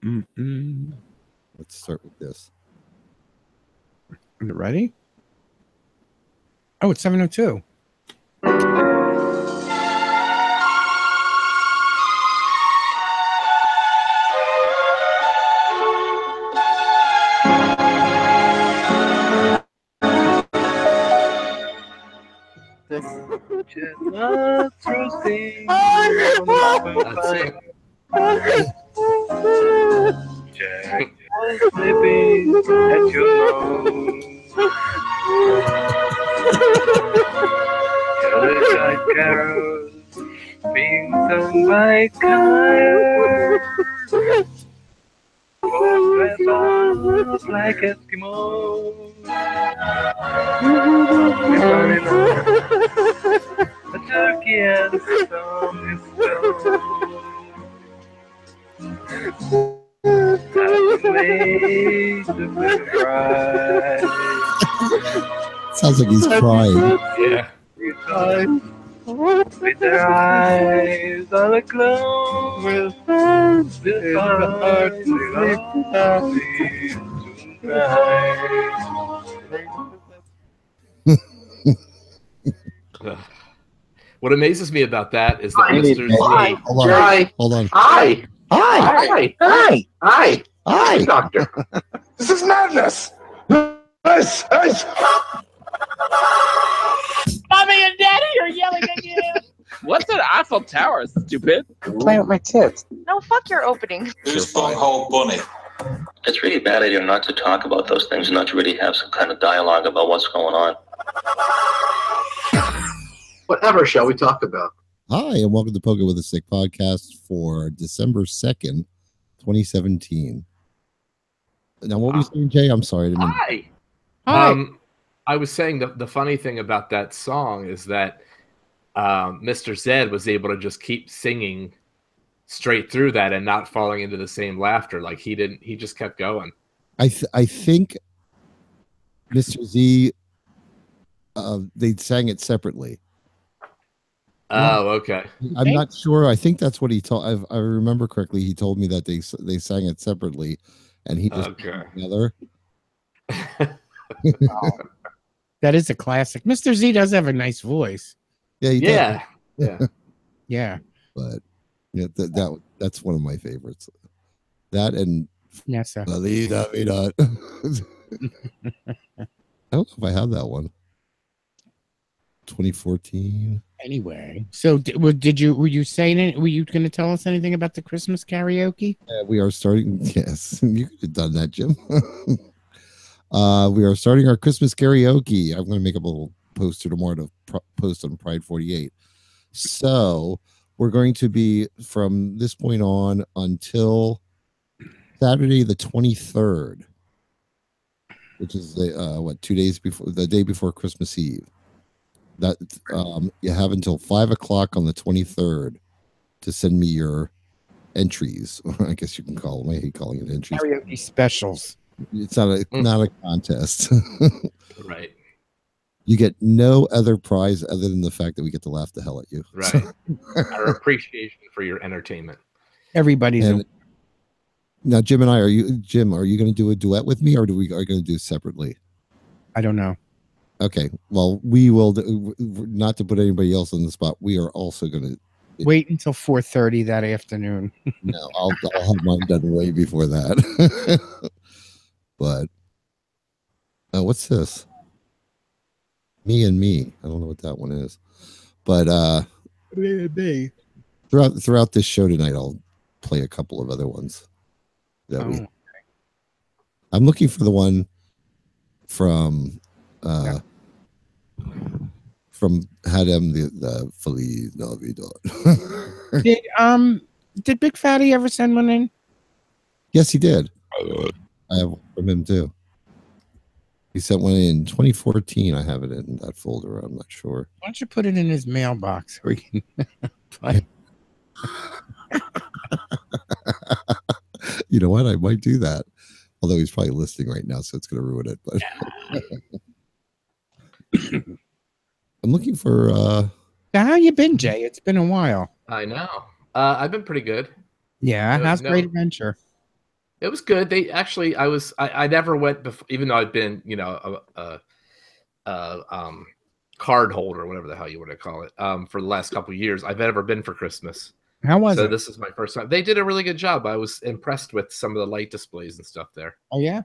Let's start with this. Are you ready? Oh, it's 7:02. Chestnuts roasting. Jack was nipping at your nose. Yellow-eyed carols being sung by choir. For grandpas like Eskimos. We're running on a turkey and some is Sounds like he's crying. Yeah. With their eyes all aglow, with hearts What amazes me about that is that Mr. Z. Hold on. Hi, Doctor. This is madness. This. Mommy and Daddy are yelling again. What's an Eiffel Tower, stupid? I'm playing with my tits. No, fuck your opening. Who's bunghole bunny? It's really a bad idea not to talk about those things, not to really have some kind of dialogue about what's going on. Whatever shall we talk about? Hi, and welcome to Pokin with a Stick podcast for December 2nd, 2017. Now, what were you saying, Jay? I'm sorry. Hi. I was saying that the funny thing about that song is that Mr. Zed was able to just keep singing straight through that and not falling into the same laughter. Like he just kept going. I think Mr. Z, they sang it separately. Oh, okay. I'm not sure. I think that's what he told. If I remember correctly, he told me that they sang it separately, and he just put it together. That is a classic. Mr. Z does have a nice voice. Yeah, he does. Yeah. But yeah, that's one of my favorites. That and Nessa. I don't know if I have that one. 2014. Anyway, so were you saying it? Were you going to tell us anything about the Christmas karaoke? We are starting. Yes, you could have done that, Jim. We are starting our Christmas karaoke. I'm going to make up a little poster tomorrow to post on Pride 48. So we're going to be from this point on until Saturday the 23rd, which is 2 days before, the day before Christmas Eve. That you have until 5 o'clock on the 23rd to send me your entries. I guess you can call them. I hate calling it entries. Karaoke specials. It's not a contest. Right. You get no other prize other than the fact that we get to laugh the hell at you. Right. Our appreciation for your entertainment. Everybody's. Now, Jim and I, are you going to do a duet with me, or are you going to do it separately? I don't know. Okay. Well, we will. Not to put anybody else on the spot, we are also going to wait until 4:30 that afternoon. No, I'll have mine done way before that. But what's this? Me and Me. I don't know what that one is. But throughout this show tonight, I'll play a couple of other ones. I'm looking for the one from Hadem the Feliz Navidad. Did Big Fatty ever send one in? Yes, he did. I have one from him too. He sent one in 2014. I have it in that folder. I'm not sure. Why don't you put it in his mailbox where he can play? You know what? I might do that. Although he's probably listening right now, so it's going to ruin it. But I'm looking for. How you been, Jay? It's been a while. I know. I've been pretty good. Yeah. How's Great Adventure? It was good. They actually, I never went before, even though I'd been, card holder, whatever the hell you want to call it, for the last couple of years. I've never been for Christmas. How was So it? this is my first time. They did a really good job. I was impressed with some of the light displays and stuff there. Oh yeah.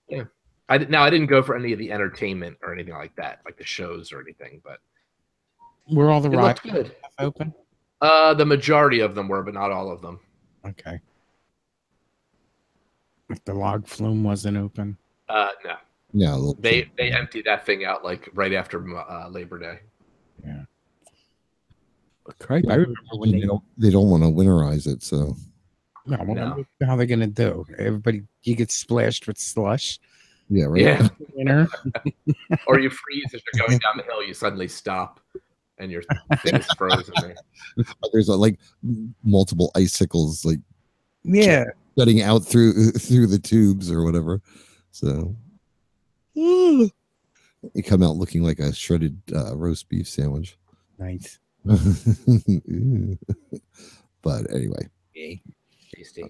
Yeah. I didn't go for any of the entertainment or anything like that, like the shows or anything, but Were all the it rides looked good. open? The majority of them were, but not all of them. Okay. If the log flume wasn't open. No. No, They emptied that thing out like right after Labor Day. Yeah. Crap, I remember when they don't want to winterize it, so no, how they're gonna do? Everybody, you get splashed with slush. yeah, right. Yeah. Winter. Or you freeze as you're going down the hill, you suddenly stop and your thing is frozen there. There's like multiple icicles like Yeah. jutting out through the tubes or whatever. So you come out looking like a shredded roast beef sandwich. Nice. But anyway, Tasty.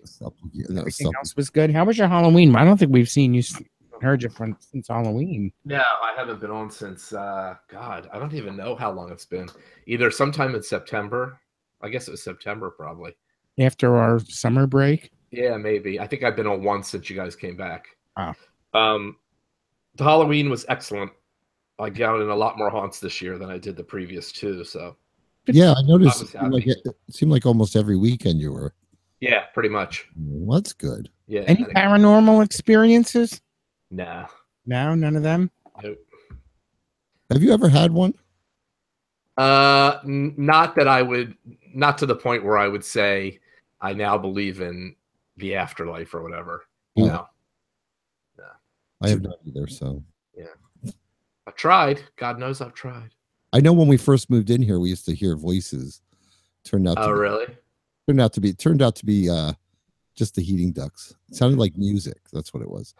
Everything else was good. How was your Halloween? I don't think we've seen you, heard you since Halloween. No, I haven't been on since God, I don't even know how long it's been. Either sometime in September. I guess it was September probably. After our summer break. Yeah, maybe. I think I've been on once since you guys came back. Oh. The Halloween was excellent. I got in a lot more haunts this year than I did the previous two. So yeah, I noticed it seemed like almost every weekend you were. Yeah, pretty much. Well, that's good. Yeah. Any paranormal experiences? No. No, none of them. Nope. Have you ever had one? Not that I would. Not to the point where I would say I now believe in the afterlife or whatever. Oh. No. I have not either. So yeah, I've tried. God knows I've tried. I know when we first moved in here, we used to hear voices. Turned out. Really? Turned out to be just the heating ducts. It sounded like music. That's what it was.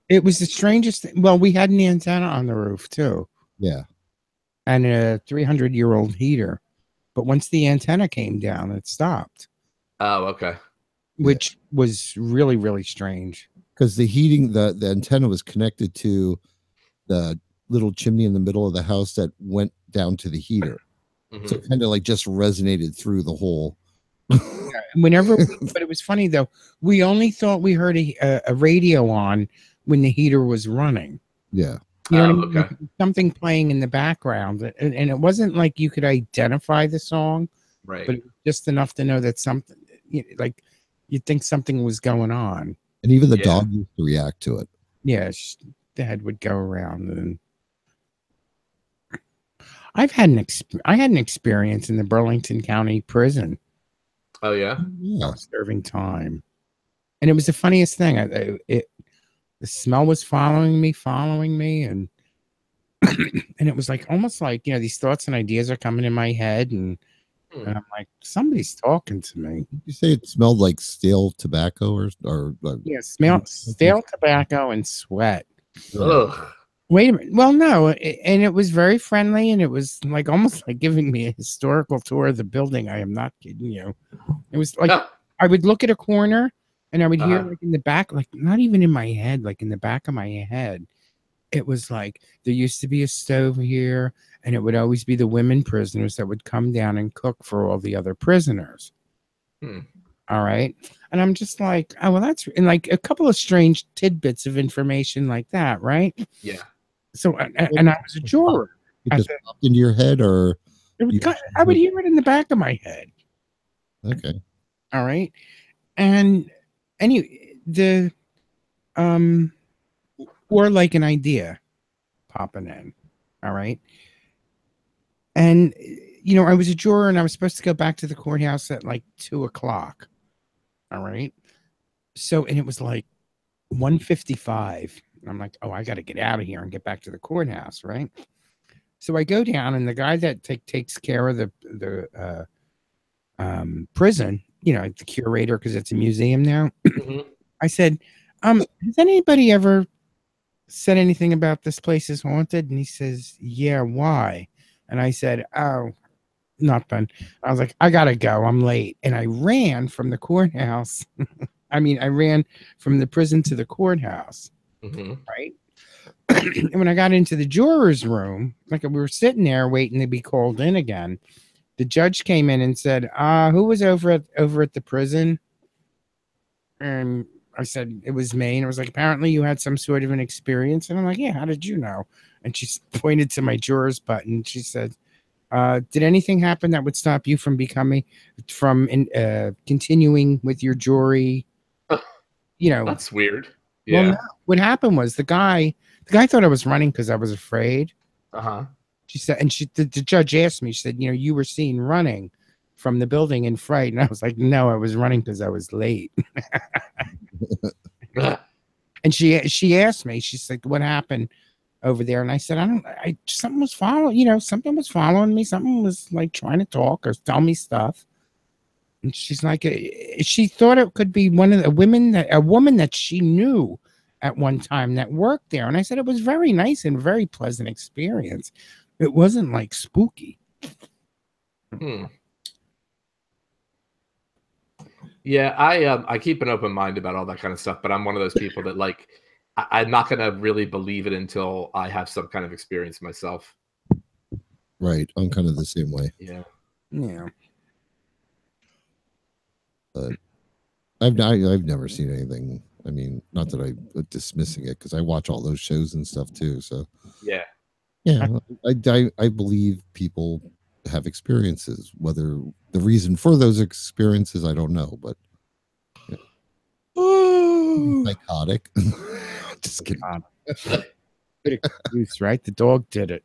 It was the strangest thing. Well, we had an antenna on the roof too. Yeah. And a 300-year-old heater. But once the antenna came down, it stopped. Oh, okay. Which was really, really strange. Because the heating, the antenna was connected to the little chimney in the middle of the house that went down to the heater. Mm-hmm. So it kind of like just resonated through the whole. But it was funny though. We only thought we heard a radio on when the heater was running. Yeah. You know okay. I mean? Something playing in the background. And it wasn't like you could identify the song. Right. But it was just enough to know that something, like you'd think something was going on. And even the dog used to react to it. Yeah. The head would go around. And I had an experience in the Burlington County Prison. Oh yeah. Yeah. Serving time, and it was the funniest thing. The smell was following me, and and it was like almost like these thoughts and ideas are coming in my head, and I'm like, somebody's talking to me. Did you say it smelled like stale tobacco or yeah, stale tobacco and sweat. Ugh. Wait a minute. Well, no, and it was very friendly, and it was like almost like giving me a historical tour of the building. I am not kidding you. It was like I would look at a corner, and I would hear like in the back, like not even in my head, like in the back of my head, it was like there used to be a stove here, and it would always be the women prisoners that would come down and cook for all the other prisoners. All right. And I'm just like, oh, well, that's and like a couple of strange tidbits of information like that, right? Yeah. So, and I was a juror. It just popped into your head, or I would hear it in the back of my head. Okay. All right. And anyway, or like an idea popping in. All right. And, I was a juror and I was supposed to go back to the courthouse at like 2:00. All right. So, and it was like 1:55. I'm like, oh, I got to get out of here and get back to the courthouse. Right. So I go down, and the guy that takes care of the prison, the curator, because it's a museum now. I said, has anybody ever said anything about this place is haunted? And he says, yeah, why? And I said, oh, nothing. I was like, I gotta go, I'm late. And I ran from the courthouse I mean, I ran from the prison to the courthouse, right? And when I got into the juror's room, like we were sitting there waiting to be called in again, the judge came in and said, who was over at the prison? And I said, it was me. And it was like, apparently you had some sort of an experience. And I'm like, yeah, how did you know? And she pointed to my juror's button. She said, did anything happen that would stop you from continuing with your jury? You know, That's weird. Well, Yeah. no. What happened was the guy thought I was running because I was afraid. She said, and the judge asked me, she said, you were seen running from the building in fright. And I was like, no, I was running because I was late. And she asked me, she's like, what happened over there? And I said, something was something was following me. Something was like trying to talk or tell me stuff. And she's like, she thought it could be a woman that she knew at one time that worked there. And I said, it was very nice and very pleasant experience. It wasn't like spooky. Yeah, I keep an open mind about all that kind of stuff, but I'm one of those people that like I'm not gonna really believe it until I have some kind of experience myself. Right. I'm kind of the same way. Yeah. But I've never seen anything. I mean, not that I'm dismissing it because I watch all those shows and stuff too. So yeah, I believe people have experiences. Whether the reason for those experiences, I don't know, but psychotic. Just kidding. Good excuse, right? The dog did it.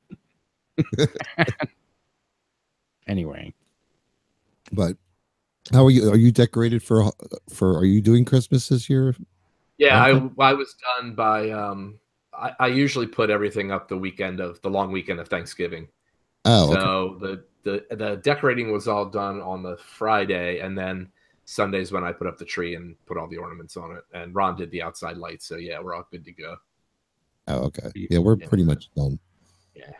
Anyway, but how are you? Are you decorated for? Are you doing Christmas this year? Yeah, I was done by. I usually put everything up the long weekend of Thanksgiving. Oh, so okay. The decorating was all done on the Friday, and then Sunday's when I put up the tree and put all the ornaments on it. And Ron did the outside lights, so yeah, we're all good to go. Oh, okay. Yeah, we're pretty much done. Yeah,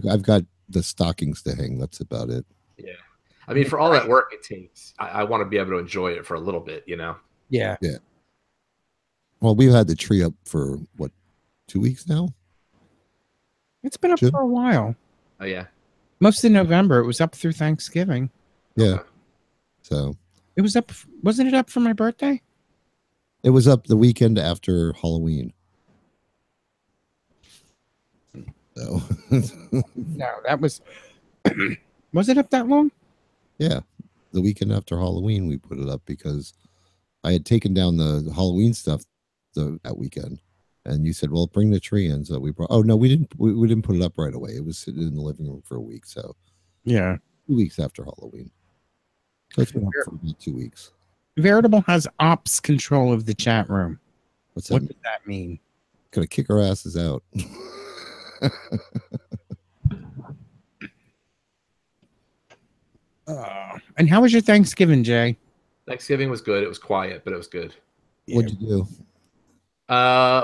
I've got the stockings to hang. That's about it. Yeah, I mean, for all that work it takes, I want to be able to enjoy it for a little bit, Yeah. Yeah. Well, we've had the tree up for what, 2 weeks now? It's been up for a while. Oh yeah. Most of November. It was up through Thanksgiving. Yeah. Okay. So it was up. Wasn't it up for my birthday? It was up the weekend after Halloween. So no, that was. Was it up that long? Yeah, the weekend after Halloween we put it up because I had taken down the Halloween stuff that weekend, and you said, "Well, bring the tree in." So we brought. Oh no, we didn't. We didn't put it up right away. It was sitting in the living room for a week. So yeah, 2 weeks after Halloween. So it's been up for about 2 weeks. Veritable has ops control of the chat room. What does that mean? Gotta kick our asses out. And how was your Thanksgiving, Jay? Thanksgiving was good. It was quiet, but it was good. What'd you do?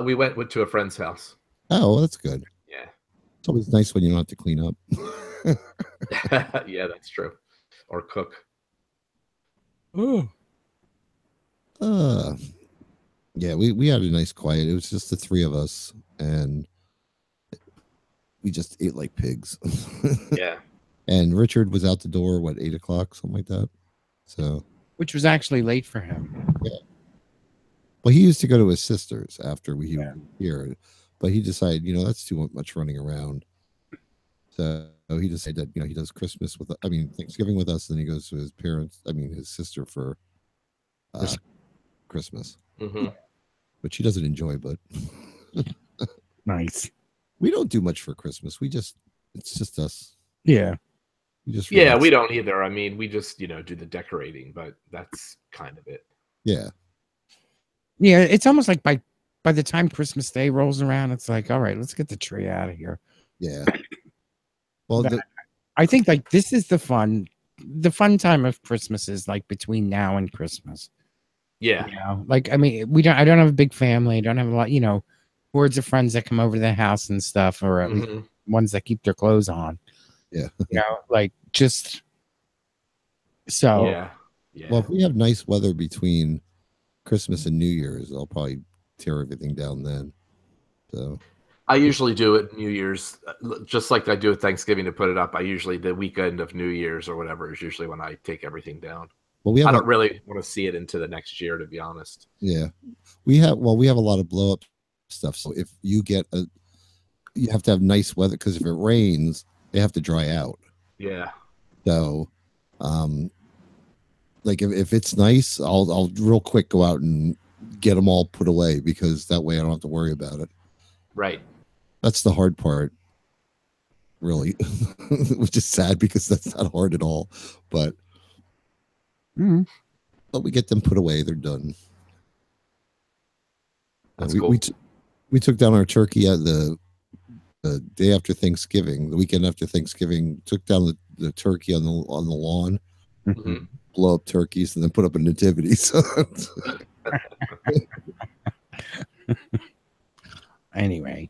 We went to a friend's house. Oh, well, that's good. Yeah. It's always nice when you don't have to clean up. Yeah, that's true. Or cook. Oh. Yeah, we had a nice quiet. It was just the three of us, and we just ate like pigs. Yeah. And Richard was out the door, 8 o'clock, something like that. So, which was actually late for him. Yeah. Well, he used to go to his sister's after we were here, but he decided, that's too much running around. So he decided that, he does Thanksgiving with us, and he goes to his his sister for Christmas. Mm-hmm. Which he doesn't enjoy, but nice. We don't do much for Christmas. It's just us. Yeah. We don't either. I mean, we just, do the decorating, but that's kind of it. Yeah. Yeah, it's almost like by the time Christmas Day rolls around, it's like, all right, let's get the tree out of here. Yeah. Well, I think like this is the fun time of Christmas is like between now and Christmas. Yeah. Like, I mean, I don't have a big family. I don't have a lot, hordes of friends that come over to the house and stuff, or at least ones that keep their clothes on. Yeah. Like just so. Yeah. Well, if we have nice weather between Christmas and New Year's, I'll probably tear everything down then. So I usually do it New Year's, just like I do at Thanksgiving to put it up. I usually the weekend of New Year's or whatever is usually when I take everything down. well, I don't really want to see it into the next year, to be honest. Yeah, we have a lot of blow up stuff. So if you get you have to have nice weather, because if it rains, they have to dry out. Yeah. So, like if it's nice, I'll real quick go out and get them all put away, because that way I don't have to worry about it. Right. That's the hard part, really, which is sad because that's not hard at all. But but we get them put away; they're done. That's we, cool. we took down our turkey at the day after Thanksgiving, the weekend after Thanksgiving. Took down the turkey on the lawn, blow up turkeys, and then put up a nativity. So anyway,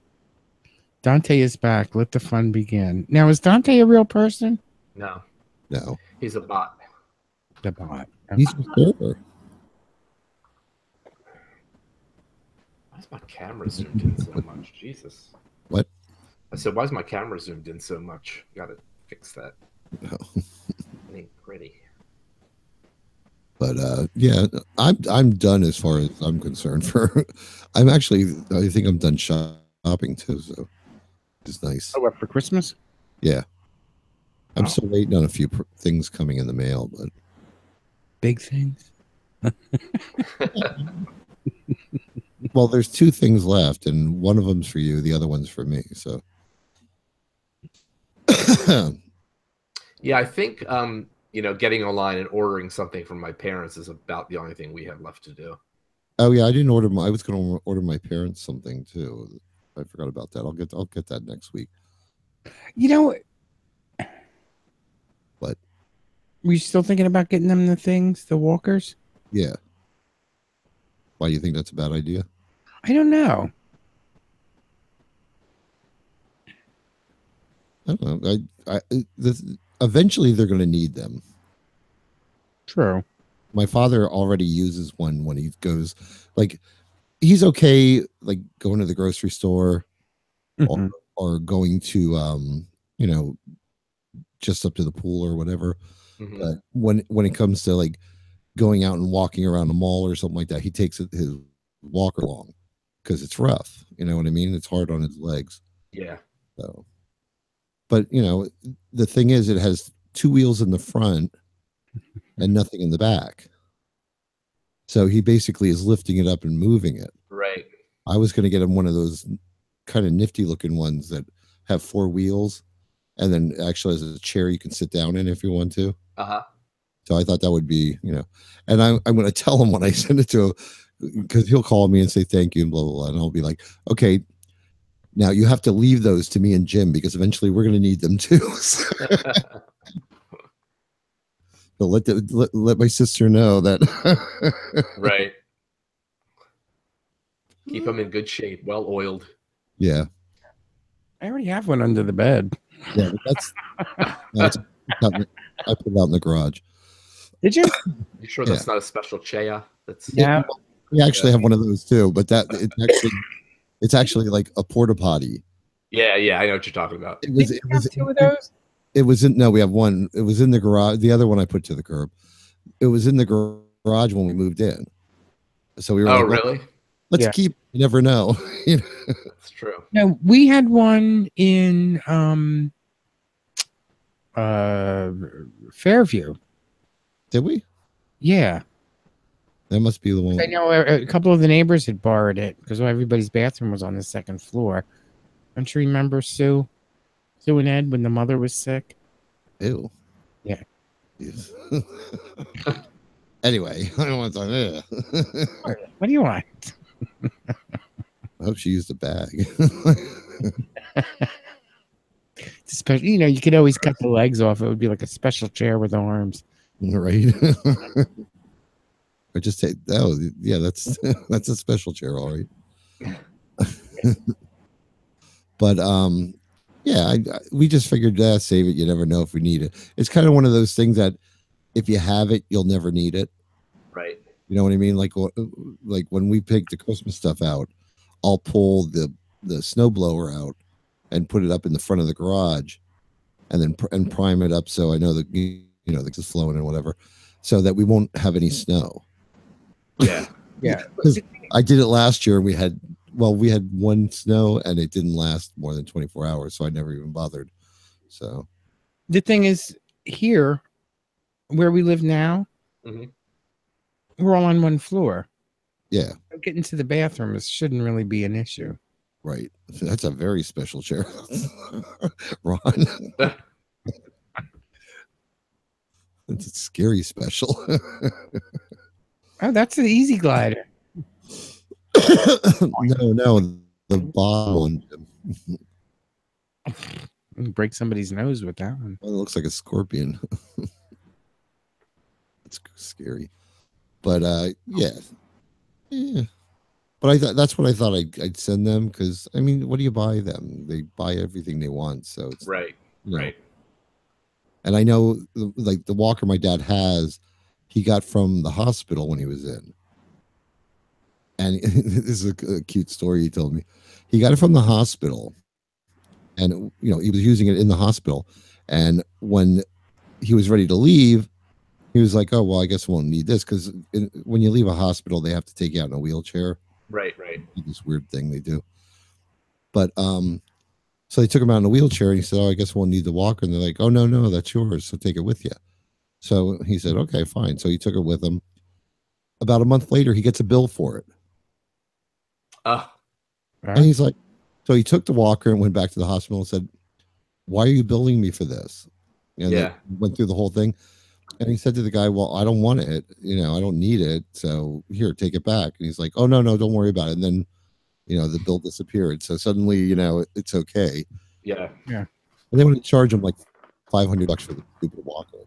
Dante is back. Let the fun begin. Now, is Dante a real person? No. No. He's a bot. The bot. He's a server. Why is my camera zoomed in so much? Jesus. What? I said, why is my camera zoomed in so much? Gotta fix that. No. It ain't pretty. But yeah, I'm done as far as I'm concerned. I think I'm done shopping too. So it's nice. Oh, what, for Christmas? Yeah, I'm still waiting on a few things coming in the mail, but big things. Well, there's two things left, and one of them's for you, the other one's for me. So yeah, I think getting online and ordering something from my parents is about the only thing we have left to do. Oh yeah, I didn't order I was going to order my parents something too. I forgot about that. I'll get that next week. You know, what? Were you still thinking about getting them the walkers? Yeah. Why do you think that's a bad idea? I don't know. I don't know. Eventually they're going to need them. True. My father already uses one when he goes, like, he's okay, like going to the grocery store or going to, just up to the pool or whatever. But when it comes to like going out and walking around a mall or something like that, he takes his walker along because it's rough. You know what I mean? It's hard on his legs. Yeah. So, but the thing is, it has two wheels in the front and nothing in the back. So he basically is lifting it up and moving it. Right. I was going to get him one of those kind of nifty looking ones that have four wheels and then actually has a chair you can sit down in if you want to. Uh-huh. So I thought that would be, and I'm going to tell him when I send it to him, because he'll call me and say thank you and blah, blah, blah. And I'll be like, okay, now you have to leave those to me and Jim because eventually we're going to need them too. So let my sister know that. Right. Keep them in good shape, well oiled. Yeah. I already have one under the bed. Yeah, but I put it out in the garage. Did you? You sure that's not a special chair? That's we actually have one of those too, but it's actually like a porta potty. Yeah, I know what you're talking about. It was two of those. It was no, we have one. It was in the garage. The other one I put to the curb. It was in the garage when we moved in. So we were. Oh, like, really? Let's keep. You never know. That's true. No, we had one in Fairview. Did we? Yeah. That must be the one. I know a couple of the neighbors had borrowed it because everybody's bathroom was on the second floor. Don't you remember Sue and Ed when the mother was sick? Ew. Yeah. Yes. Anyway, I don't want to talk. What do you want? I hope she used a bag. Especially, you could always cut the legs off. It would be like a special chair with arms. Right. Or just take. Oh, yeah. That's a special chair, all right. But yeah, we just figured save it. You never know if we need it. It's kind of one of those things that if you have it, you'll never need it. Right. You know what I mean? Like when we pick the Christmas stuff out, I'll pull the snow blower out and put it up in the front of the garage, and then and prime it up so I know that the is flowing and whatever, so that we won't have any snow. Yeah. Yeah. Because I did it last year and we had one snow and it didn't last more than 24 hours, so I never even bothered. So The thing is, here, where we live now, Mhm. we're all on one floor. yeah, Getting to the bathroom shouldn't really be an issue. right. That's a very special chair, Ron. It's a scary special. Oh, that's an easy glider. No, the bottom one. Break somebody's nose with that one. Well, it looks like a scorpion. It's scary, but yeah. But I thought that's what I thought I'd send them, because I mean, what do you buy them? They buy everything they want, so it's Right. you know. Right. And I know, like the walker my dad has, he got from the hospital when he was in. And this is a cute story he told me. He got it from the hospital, and he was using it in the hospital. And when he was ready to leave, he was like, "Oh well, I guess I won't need this," because when you leave a hospital, they have to take you out in a wheelchair. Right. This weird thing they do. But so they took him out in a wheelchair, and he said, "Oh, I guess we'll need the walker." And they're like, "Oh no, that's yours. So take it with you." So he said, "Okay, fine." So he took it with him. About a month later, he gets a bill for it. And he's like, so he took the walker and went back to the hospital and said, "Why are you billing me for this?" And Yeah. they went through the whole thing. And he said to the guy, "Well, I don't want it. I don't need it. So here, take it back." And he's like, "Oh, no, don't worry about it." And then, the bill disappeared. So suddenly, it's okay. Yeah. Yeah. And they want to charge him like $500 for the stupid walker.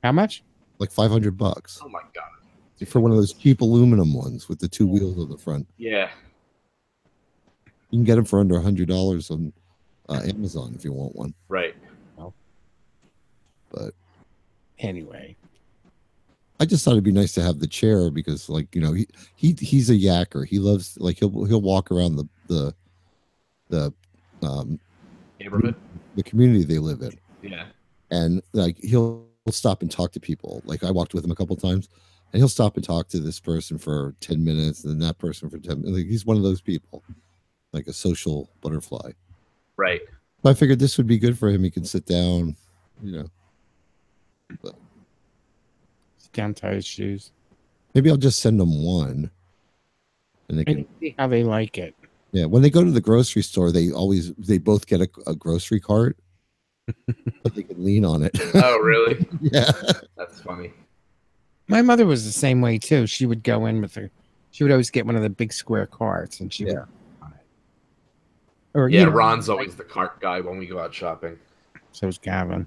How much? Like $500 Oh my god. for one of those cheap aluminum ones with the two wheels on the front. Yeah. You can get them for under $100 on Amazon if you want one. Right. But anyway, I just thought it'd be nice to have the chair because, like, he's a yacker. He loves, like, he'll walk around the Neighborhood. the community they live in. Yeah. And like he'll stop and talk to people. Like I walked with him a couple times, and he'll stop and talk to this person for 10 minutes, and then that person for 10 minutes. Like, he's one of those people, like a social butterfly. Right. So I figured this would be good for him. He can sit down, But sit down, tie his shoes. Maybe I'll just send them one, and they can see how they like it. Yeah, when they go to the grocery store, they both get a grocery cart, but they can lean on it. Oh, really? Yeah, that's funny. My mother was the same way too. She would go in with her. She would always get one of the big square carts, and she would on it. Or Ron's always the cart guy when we go out shopping. So's Gavin.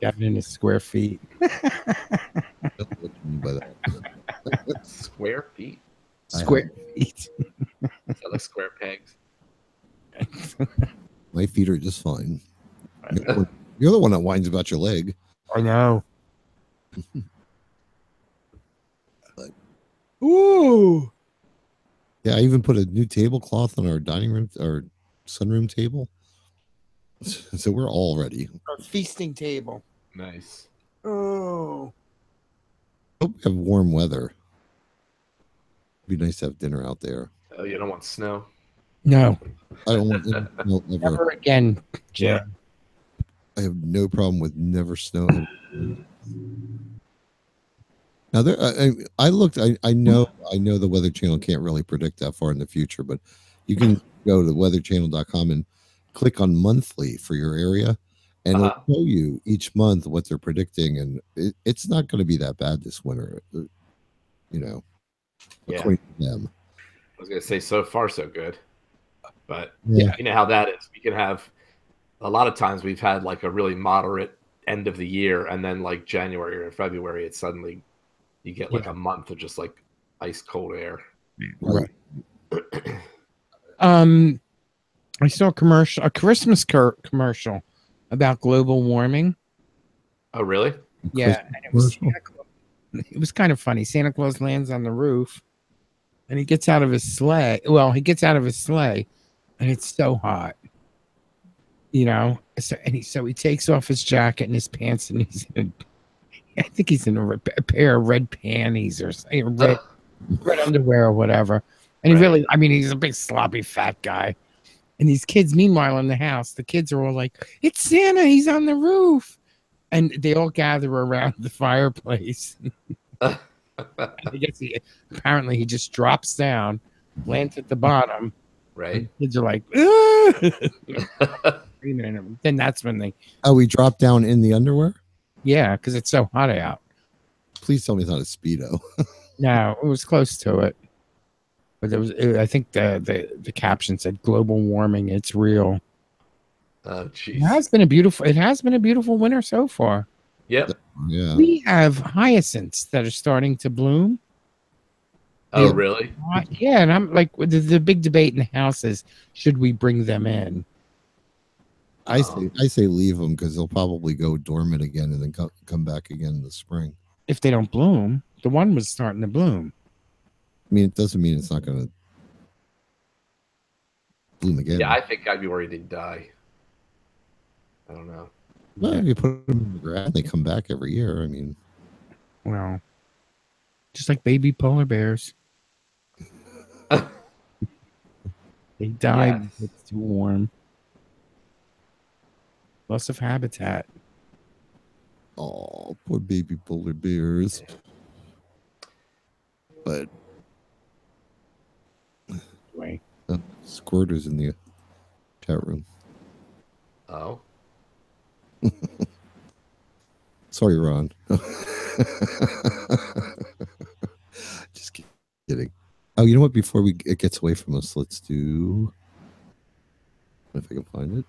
Gavin in his square feet. Square feet. Square feet. Is that like square pegs? My feet are just fine. You're the one that whines about your leg. I know. But, ooh. Yeah, I even put a new tablecloth on our dining room, our sunroom table. So we're all ready. Our feasting table. Nice. Oh. Hope we have warm weather. It'd be nice to have dinner out there. Oh, you don't want snow? No. I don't want no, never again, Jim. I have no problem with never snow. Now there, I looked. I know the Weather Channel can't really predict that far in the future, but you can go to weatherchannel.com and click on monthly for your area, and it'll show you each month what they're predicting, and it's not going to be that bad this winter. According to them. I was going to say, so far so good, but Yeah. you know how that is. We can have a lot of times we've had like a really moderate end of the year, and then like January or February, it's suddenly you get like a month of just like ice cold air. Right. I saw a Christmas commercial about global warming. Oh, really? Yeah, and it was it was kind of funny. Santa Claus lands on the roof, and he gets out of his sleigh. Well, he gets out of his sleigh, and it's so hot, you know. So he takes off his jacket and his pants, and I think he's in a pair of red panties or something, red underwear or whatever. And he really, I mean, he's a big sloppy fat guy. And these kids, meanwhile, in the house, the kids are all like, "It's Santa! He's on the roof!" And they all gather around the fireplace. I guess apparently he just drops down, lands at the bottom. Right. The kids are like, then that's when they. Oh, we dropped down in the underwear? Yeah, because it's so hot out. Please tell me it's not a Speedo. No, it was close to it. But there was, I think the caption said "Global warming, it's real." Oh, jeez. It has been a beautiful winter so far. Yep. Yeah. We have hyacinths that are starting to bloom. Oh, really? Yeah, and I'm like, the big debate in the house is, should we bring them in? I say leave them because they'll probably go dormant again and then come back again in the spring. If they don't bloom, the one was starting to bloom. I mean, it doesn't mean it's not going to bloom again. Yeah, I think I'd be worried they'd die. I don't know. Well, if you put them in the ground, they come back every year. I mean, well, just like baby polar bears. They die because it's too warm. Loss of habitat. Oh, poor baby polar bears. But anyway, Squirter's in the chat room. Oh. Sorry, Ron. Just kidding. Oh, you know what? Before it gets away from us, let's do. If I can find it.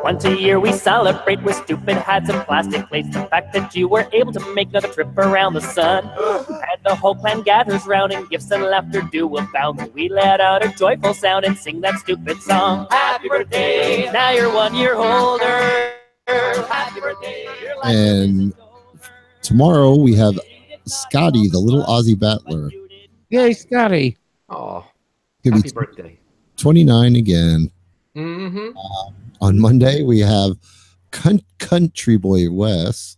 Once a year we celebrate with stupid hats and plastic plates. The fact that you were able to make another trip around the sun. And the whole clan gathers round and gifts and laughter do abound. We let out a joyful sound and sing that stupid song. Happy birthday, now you're 1 year older. Happy birthday, your life And tomorrow we have Scotty, the little Aussie battler. Yay, Scotty. Oh, Gonna happy be birthday. 29 again. Mm-hmm. On Monday, we have Country Boy Wes.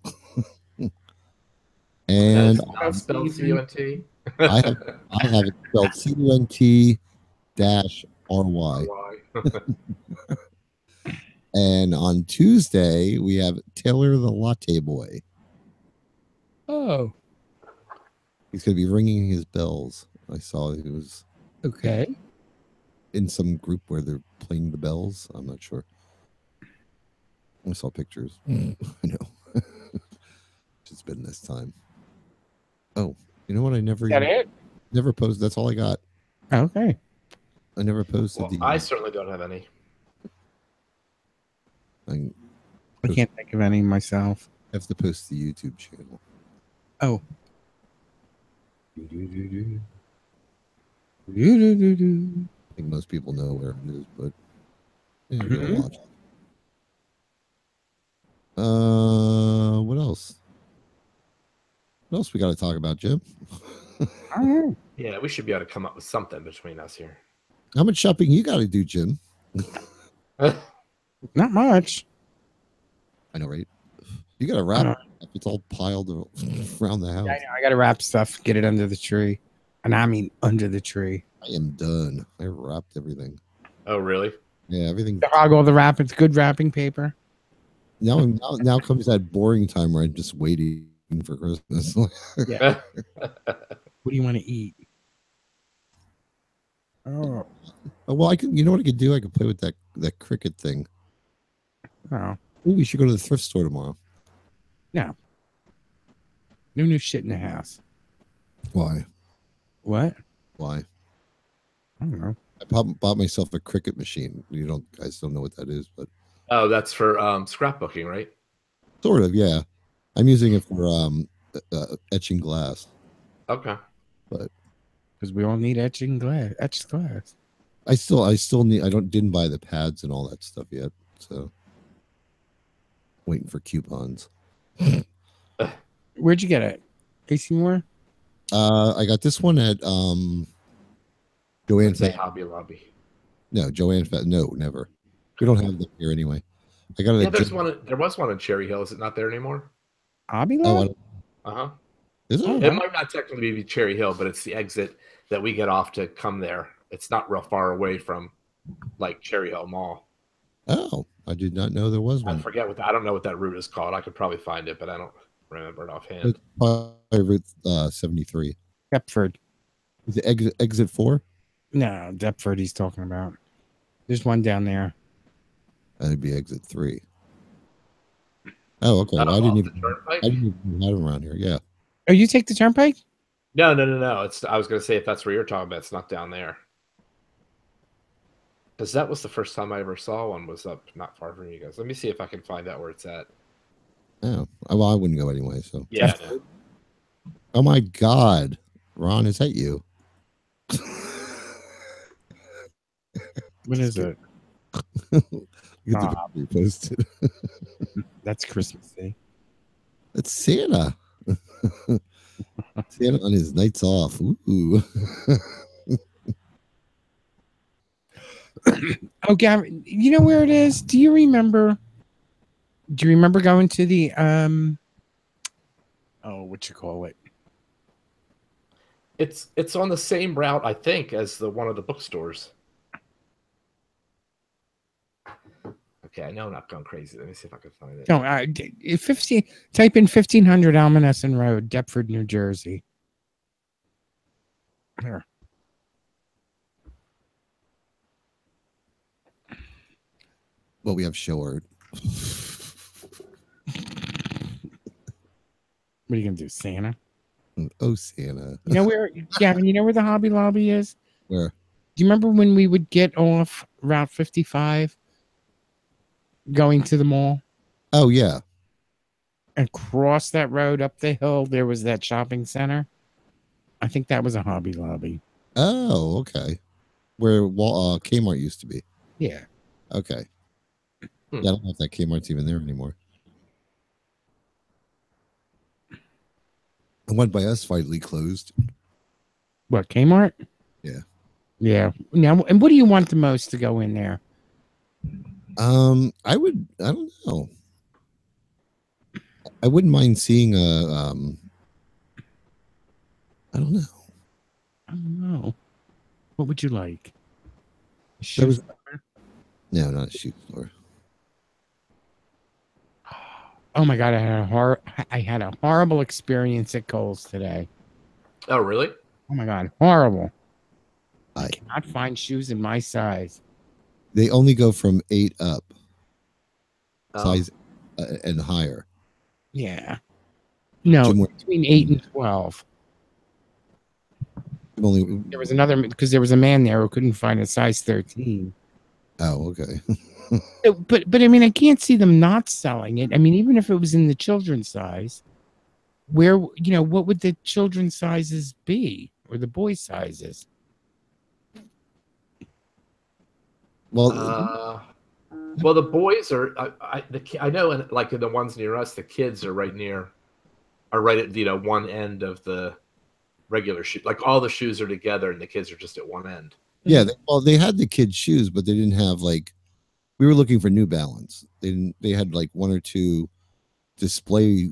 And That's spelled C-U-N-T. I have it spelled CUNT-RY. And on Tuesday, we have Taylor the Latte Boy. Oh, He's going to be ringing his bells. I saw he was okay. in some group where they're playing the bells. I'm not sure. I saw pictures. I know. It's been this time. Oh, you know what? I never posted. That's all I got. Okay. I never posted Well, I certainly don't have any. I can't think of any myself. I have to post the YouTube channel. Oh. I think most people know where it is, but yeah, go watch it. What else? What else we got to talk about, Jim? Yeah, we should be able to come up with something between us here. How much shopping you got to do, Jim? Not much. I know, right? You got to wrap it up. It's all piled around the house. Yeah, I know. I got to wrap stuff, get it under the tree. And I mean under the tree. I am done. I wrapped everything. Oh, really? Yeah, everything. To hog all the wrap. It's good wrapping paper. Now comes that boring time where I'm just waiting for Christmas. Yeah. What do you want to eat? Oh. Well, I can. You know what I could do? I could play with that cricket thing. Oh. Ooh, we should go to the thrift store tomorrow. No. No new shit in the house. Why? What? Why? I don't know. I bought myself a cricket machine. You guys don't know what that is, but oh, that's for scrapbooking, right? Sort of, yeah. I'm using it for etching glass. Okay. But because we all need etched glass. I still need. Didn't buy the pads and all that stuff yet. So waiting for coupons. Where'd you get it? AC Moore? I got this one at Joanne. Say Hobby Lobby. No, Joanne. No, never. We don't have them here anyway. I got it. Yeah, there was one in Cherry Hill. Is it not there anymore? Hobby Lobby? Uh-huh. Is it? It might not technically be Cherry Hill, but it's the exit that we get off to come there. It's not real far away from like Cherry Hill Mall. Oh, I did not know there was one. I don't know what that route is called. I could probably find it, but I don't remember it offhand. It's probably Route 73. Deptford. Is it exit 4? No, Deptford he's talking about. There's one down there. That'd be exit 3. Oh, okay. Well, I didn't even have them around here. Yeah. Oh, you take the turnpike? No. I was going to say, if that's where you're talking about, it's not down there. Because that was the first time I ever saw one, was up not far from you guys. Let me see if I can find out where it's at. Oh, well, I wouldn't go anyway. So yeah. Oh my God, Ron, is that you? What is it? Get the picture posted. That's Christmas Day. That's Santa. Santa on his nights off. Ooh. Oh, Gavin, you know where it is? Do you remember going to the what you call it? It's on the same route, I think, as one of the bookstores. Okay, I know I'm not going crazy. Let me see if I can find it. No, 15. Type in 1500 Almanesson Road, Deptford, New Jersey. Here. Well, we have show art. What are you gonna do, Santa? Oh, Santa. You know where, Gavin? You know where the Hobby Lobby is? Where? Do you remember when we would get off Route 55, going to the mall? Oh yeah. And cross that road up the hill, there was that shopping center. I think that was a Hobby Lobby. Oh, okay. Where Kmart used to be. Yeah. Okay. Yeah, I don't know if that Kmart's even there anymore. The one by us finally closed. What, Kmart? Yeah. Yeah. Now, and what do you want the most to go in there? I don't know. I wouldn't mind seeing I don't know. I don't know. What would you like? No, not a shoe store. Oh my God, I had a horrible experience at Kohl's today. Oh, really? Oh my God, horrible. I cannot find shoes in my size. They only go from 8 up. Oh. Size and higher. Yeah. No, between 8 and 12. There was another, because there was a man there who couldn't find a size 13. Oh, okay. But I mean, I can't see them not selling it. I mean, even if it was in the children's size, where, what would the children's sizes be, or the boys' sizes? Well, the boys are. I know, and like in the ones near us, the kids are right at one end of the regular shoe. Like all the shoes are together, and the kids are just at one end. Yeah, they had the kids' shoes, but they didn't have we were looking for New Balance. They had like one or two display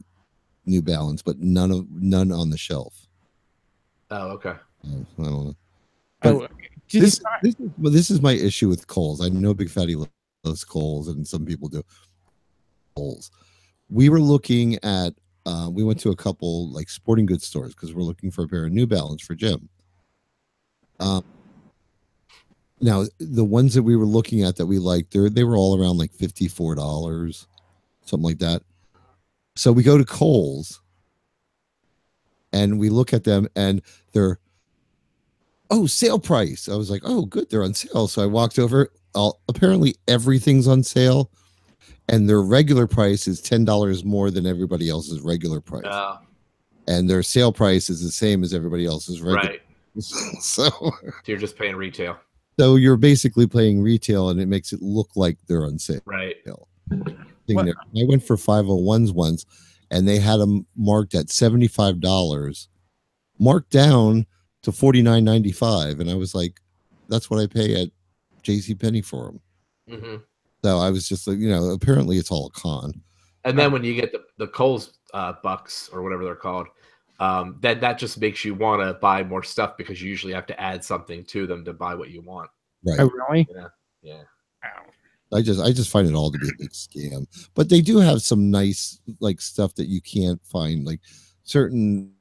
New Balance, but none on the shelf. Oh, okay. I don't know. But this is my issue with Kohl's. I know Big Fatty loves Kohl's, and some people do. Kohl's. We were looking at. We went to a couple like sporting goods stores because we're looking for a pair of New Balance for Jim. Now, the ones that we were looking at that we liked, they were all around like $54, something like that. So we go to Kohl's and we look at them and they're, sale price. I was like, oh, good, they're on sale. So I walked over. Apparently everything's on sale and their regular price is $10 more than everybody else's regular price. And their sale price is the same as everybody else's regular. Right. So you're just paying retail. So you're basically playing retail, and it makes it look like they're on sale. Right. What? I went for 501s once, and they had them marked at $75, marked down to $49.95, and I was like, "That's what I pay at JCPenney for them." Mm-hmm. So I was just like, apparently it's all a con. And then when you get the Kohl's bucks or whatever they're called, that just makes you want to buy more stuff because you usually have to add something to them to buy what you want. Right. Oh, really? Yeah. I just find it all to be a big scam. But they do have some nice like stuff that you can't find, like certain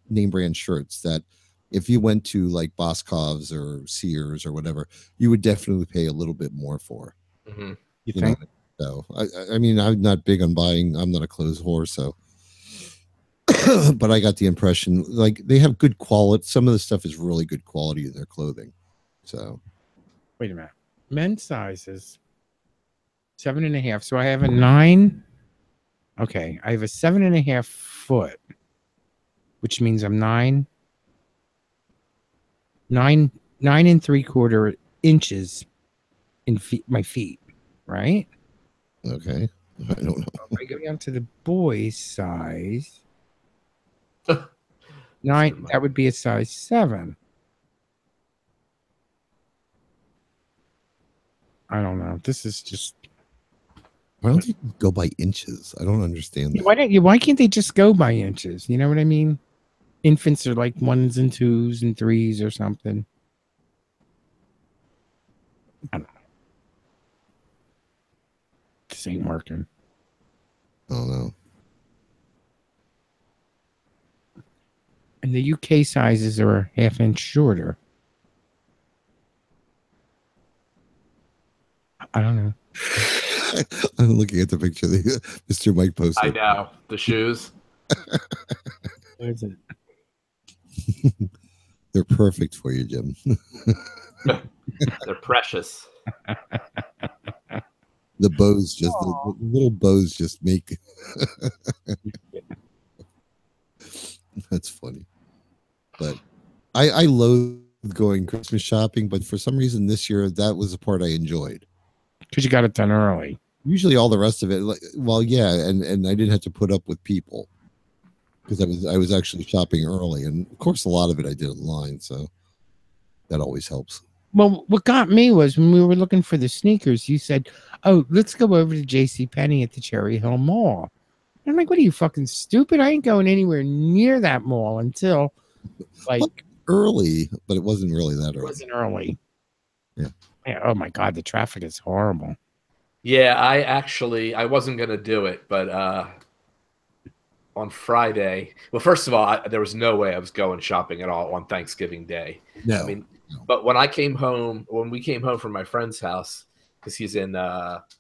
name brand shirts that if you went to like Boscov's or Sears or whatever, you would definitely pay a little bit more for. Mm-hmm. You think? So I mean, I'm not big on buying. I'm not a clothes whore, so. But I got the impression like they have good quality. Some of the stuff is really good quality in their clothing. So. Wait a minute. Men's sizes 7.5. So I have a 9. Okay, I have a 7.5 foot, which means I'm 9 and 3/4 inches in my feet, right? Okay. I don't know. If I go down to the boys' size, 9, that would be a size 7. I don't know. This is just. Why don't they go by inches? I don't understand that. Why can't they just go by inches? You know what I mean? Infants are like 1s and 2s and 3s or something. I don't know. This ain't working. I don't know. And the UK sizes are a half inch shorter. I don't know. I'm looking at the picture that Mr. Mike posted. I know. The shoes. What is it? They're perfect for you, Jim. They're precious. The bows just the little bows just make that's funny. But I loathe going Christmas shopping, but for some reason this year that was the part I enjoyed. Because you got it done early. Usually all the rest of it, like, well, yeah, and I didn't have to put up with people because I was actually shopping early, and of course a lot of it I did online, so that always helps. Well, what got me was when we were looking for the sneakers, you said, "Oh, let's go over to JCPenney at the Cherry Hill Mall." And I'm like, "What are you, fucking stupid? I ain't going anywhere near that mall until like early," but it wasn't really that early. It wasn't early. Yeah. Oh my God, the traffic is horrible. Yeah, I wasn't gonna do it, but on Friday, well, first of all, there was no way I was going shopping at all on Thanksgiving Day. No. I mean, but when we came home from my friend's house, because he's in up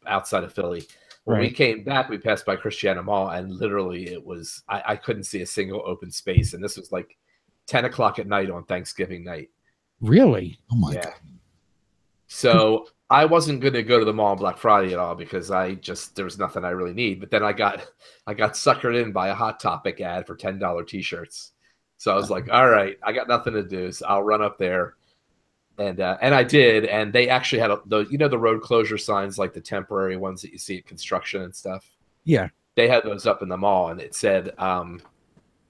outside of Philly. When we came back, we passed by Christiana Mall, and literally it was I couldn't see a single open space, and this was like 10 o'clock at night on Thanksgiving night. Really? Oh my God. So I wasn't going to go to the mall on Black Friday at all because there was nothing I really need. But then I got suckered in by a Hot Topic ad for $10 t-shirts. So I was like, all right, I got nothing to do, so I'll run up there. And I did, and they actually had the road closure signs, like the temporary ones that you see at construction and stuff. Yeah, they had those up in the mall, and it said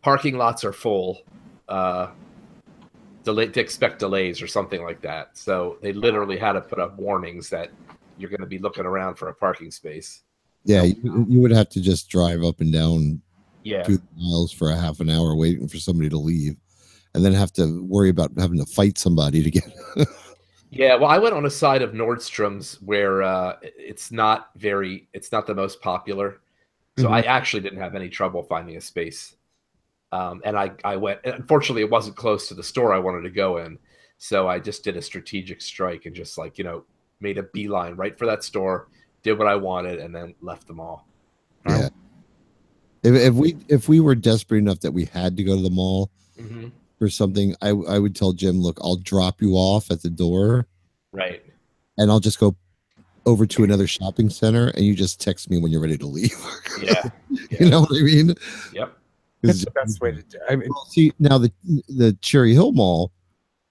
parking lots are full. To expect delays or something like that. So they literally had to put up warnings that you're going to be looking around for a parking space. Yeah, you would have to just drive up and down 2 miles for a half an hour waiting for somebody to leave, and then have to worry about having to fight somebody to get. Yeah, well, I went on a side of Nordstrom's where it's not the most popular, so I actually didn't have any trouble finding a space. And I went, unfortunately it wasn't close to the store I wanted to go in. So I just did a strategic strike and just made a beeline right for that store, did what I wanted, and then left the mall. Yeah. If we were desperate enough that we had to go to the mall for something, I would tell Jim, look, I'll drop you off at the door. Right. And I'll just go over to another shopping center and you just text me when you're ready to leave. Yeah. You know what I mean? Yep. That's the best way to do it. Well, see, now the Cherry Hill Mall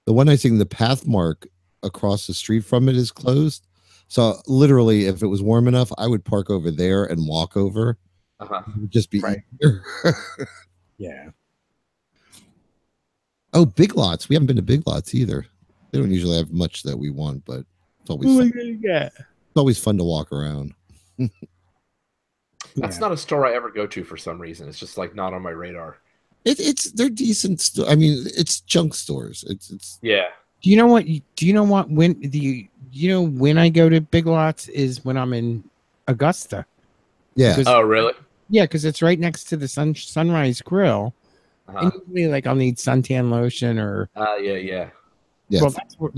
The one I think the path mark across the street from it is closed. So literally, if it was warm enough, I would park over there and walk over. Uh-huh. It would just be Right. easier. Yeah. Oh, Big Lots. We haven't been to Big Lots either. They don't usually have much that we want, but it's always What are fun. we gonna get? It's always fun to walk around. That's not a store I ever go to for some reason. It's just like not on my radar. They're decent. I mean, it's junk stores. It's Yeah. Do you know what? Do you know what? When I go to Big Lots is when I'm in Augusta. yeah. Because- Oh, really? Yeah, because it's right next to the Sunrise Grill. Uh-huh. And usually, like, I'll need suntan lotion or. Yeah. Yeah. Well, that's where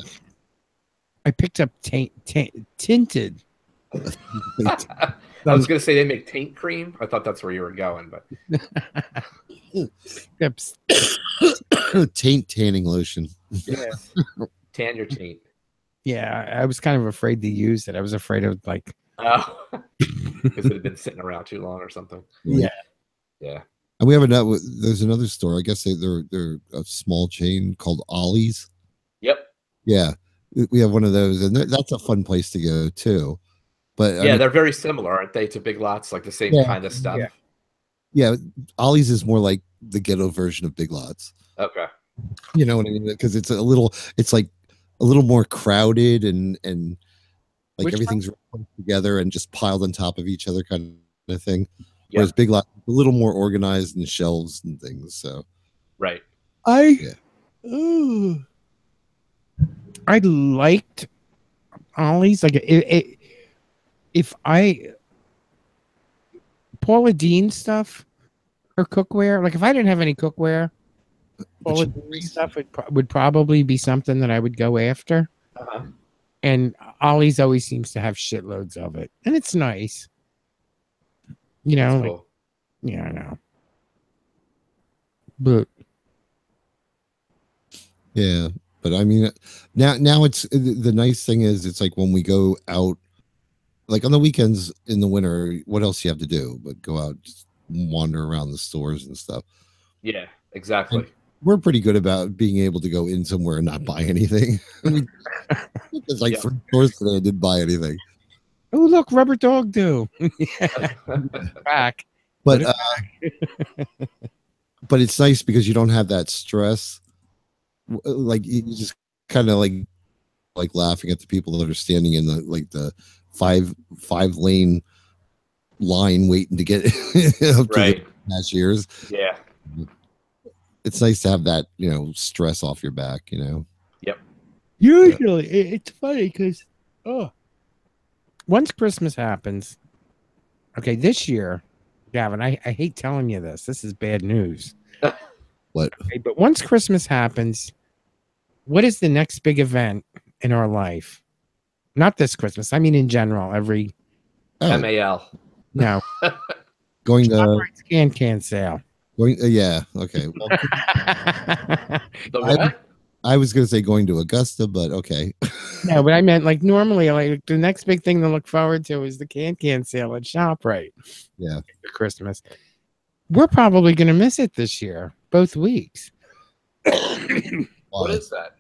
I picked up tinted. I was gonna say they make taint cream. I thought that's where you were going, but Taint tanning lotion. yeah. Tan your taint. Yeah, I was kind of afraid to use it. I was afraid of like. Oh, because it had been sitting around too long or something. Yeah. Yeah. And we have another. There's another store. I guess they're a small chain called Ollie's. Yep. Yeah, we have one of those, and that's a fun place to go too. But Yeah, I mean, they're very similar, aren't they, to Big Lots? Like the same Yeah. kind of stuff. Yeah. yeah, Ollie's is more like the ghetto version of Big Lots. Okay. You know what I mean? Because it's like a little more crowded and like Which everything's put together and just piled on top of each other kind of thing. Yeah. Whereas Big Lots is a little more organized in shelves and things. So Right. I liked Ollie's. Like if Paula Deen stuff, her cookware. Like if I didn't have any cookware, Paula Deen stuff would probably be something that I would go after. Uh-huh. And Ollie's always seems to have shitloads of it, and it's nice. You know, That's like, cool. yeah, I know. But yeah, but I mean, now it's the nice thing is it's like when we go out, like on the weekends in the winter, what else you have to do but go out, just wander around the stores and stuff. Yeah, exactly. We're pretty good about being able to go in somewhere and not buy anything. It's like Yeah. 3 stores today, I didn't buy anything. oh, look, rubber dog do. Back. But but it's nice because you don't have that stress. Like you just kind of like laughing at the people that are standing in the five lane line waiting to get up to Right. the cashiers. Yeah. It's nice to have that, stress off your back, Usually, it's funny because once Christmas happens, okay, this year, Gavin, I hate telling you this. This is bad news. What? Okay, but once Christmas happens, what is the next big event in our life? Not this Christmas. I mean, in general, every MAL. no Going to can sale. yeah, okay. Well, The what? I was gonna say going to Augusta, but okay. No, but I meant like normally, like the next big thing to look forward to is the can sale at ShopRite. Yeah. For Christmas. We're probably going to miss it this year, both weeks. What is that?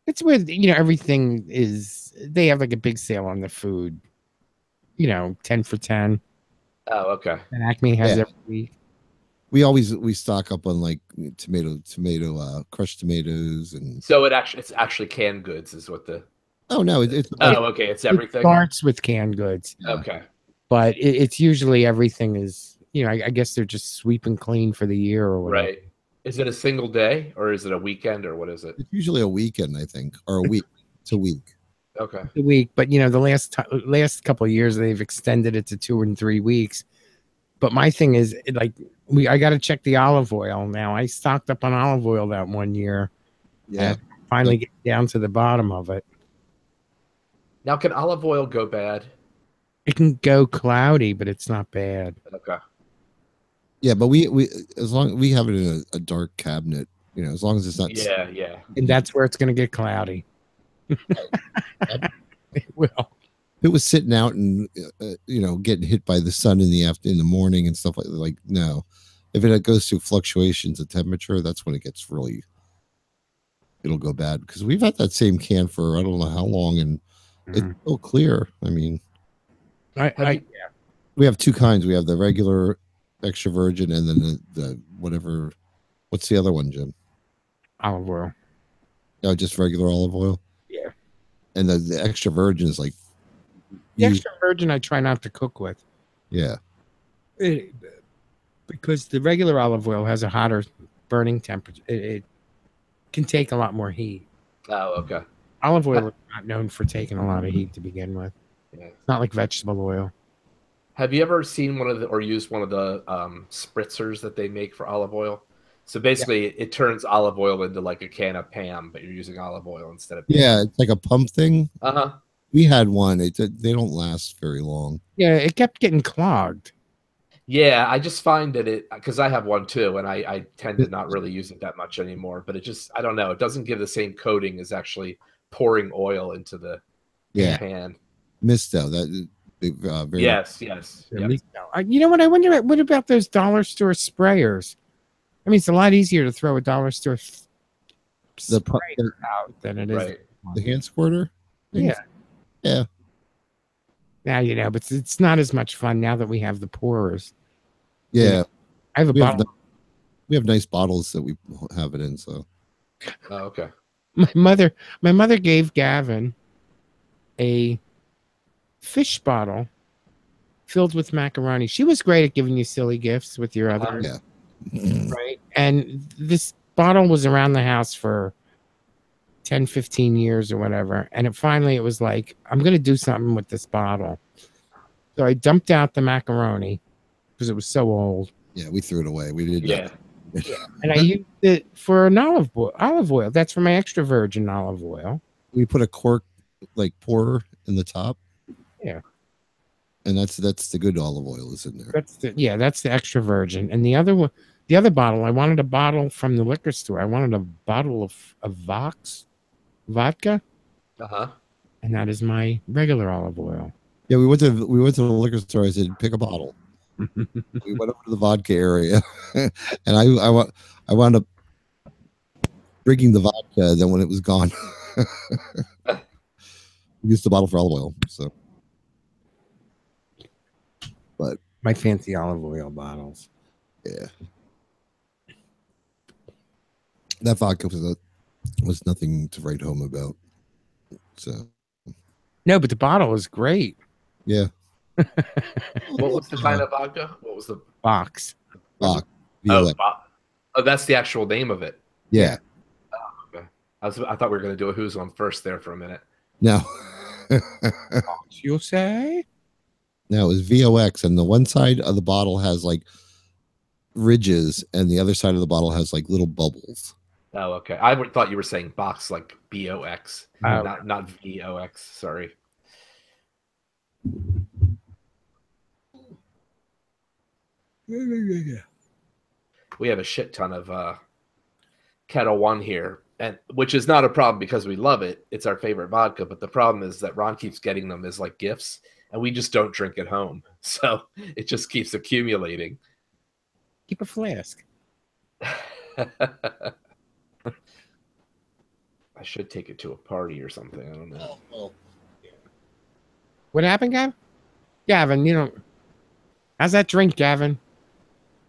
It's where everything is. They have like a big sale on the food. 10 for 10. Oh, okay. And Acme has Yeah. every week. We stock up on like tomato crushed tomatoes and So it's actually canned goods is what the oh no it's Oh, okay. It's It everything. starts with canned goods, Okay. but it's usually everything is. I guess they're just sweeping clean for the year or whatever. Right. Is it a single day or is it a weekend or what is it? it's usually a weekend, I think, or a week. It's a week. Okay. The week, but the last couple of years they've extended it to 2 and 3 weeks. But my thing is I got to check the olive oil now. I stocked up on olive oil that one year. Yeah. Finally get down to the bottom of it. Now, can olive oil go bad? It can go cloudy, but it's not bad. Okay. Yeah, but we as long we have it in a dark cabinet, as long as it's not Yeah. And that's where it's going to get cloudy. It will. if it was sitting out and getting hit by the sun in the morning and stuff like no. If it goes through fluctuations of temperature, that's when it gets really it'll go bad because we've had that same can for I don't know how long, and it's still clear. I mean, we have two kinds. We have the regular extra virgin, and then the whatever. What's the other one, Jim? Olive oil. No, just regular olive oil. Yeah. And the extra virgin is like the extra virgin. I try not to cook with. Yeah. Because the regular olive oil has a hotter burning temperature. It can take a lot more heat. Oh, okay. Olive oil is not known for taking a lot of heat to begin with. Yeah. It's not like vegetable oil. Have you ever seen one of the or used one of the spritzers that they make for olive oil? So basically, it turns olive oil into like a can of Pam, but you're using olive oil instead of Pam. Yeah, it's like a pump thing. Uh-huh. We had one. They don't last very long. Yeah, it kept getting clogged. Yeah, I just find that because I have one too, and I tend to not really use it that much anymore. But it just, I don't know, it doesn't give the same coating as actually pouring oil into the pan. Misto, that very yes. You know what? I wonder, what about those dollar store sprayers? I mean, it's a lot easier to throw a dollar store sprayer out than it is the hand squirter. Yeah. Yeah. Now you know, but it's not as much fun now that we have the pourers. Yeah. I have a bottle. We have nice bottles that we have it in. So. Oh, okay. My mother gave Gavin a fish bottle filled with macaroni. She was great at giving you silly gifts with your other. Yeah. Right. And this bottle was around the house for 10, 15 years or whatever. And it was like, I'm going to do something with this bottle. So I dumped out the macaroni because it was so old. Yeah, we threw it away. We did. Yeah. And I used it for an olive oil. That's for my extra virgin olive oil. We put a cork like pourer in the top. Yeah. And that's the good olive oil is in there. That's the extra virgin. And the other bottle, I wanted a bottle from the liquor store. I wanted a bottle of Vox vodka. Uh-huh. And that is my regular olive oil. Yeah, we went to the liquor store. I said, pick a bottle. We went over to the vodka area, and I wound up drinking the vodka. Then when it was gone, we used the bottle for olive oil. So, but my fancy olive oil bottles. Yeah, that vodka was nothing to write home about. So, no, but the bottle is great. Yeah. What was the kind of vodka? What was the Vox? Vox. Oh, that's the actual name of it. Yeah. Oh, okay. I thought we were going to do a who's on first there for a minute. No. You'll say? No, it was VOX, and the one side of the bottle has like ridges, and the other side of the bottle has like little bubbles. Oh, okay. I thought you were saying box like BOX, not VOX. Sorry. We have a shit ton of Kettle One here, and which is not a problem because we love it. It's our favorite vodka, but the problem is that Ron keeps getting them as like gifts, and we just don't drink at home, so it just keeps accumulating. Keep a flask. I should take it to a party or something. I don't know. Oh. What happened, Gavin? Gavin, you know, how's that drink, Gavin?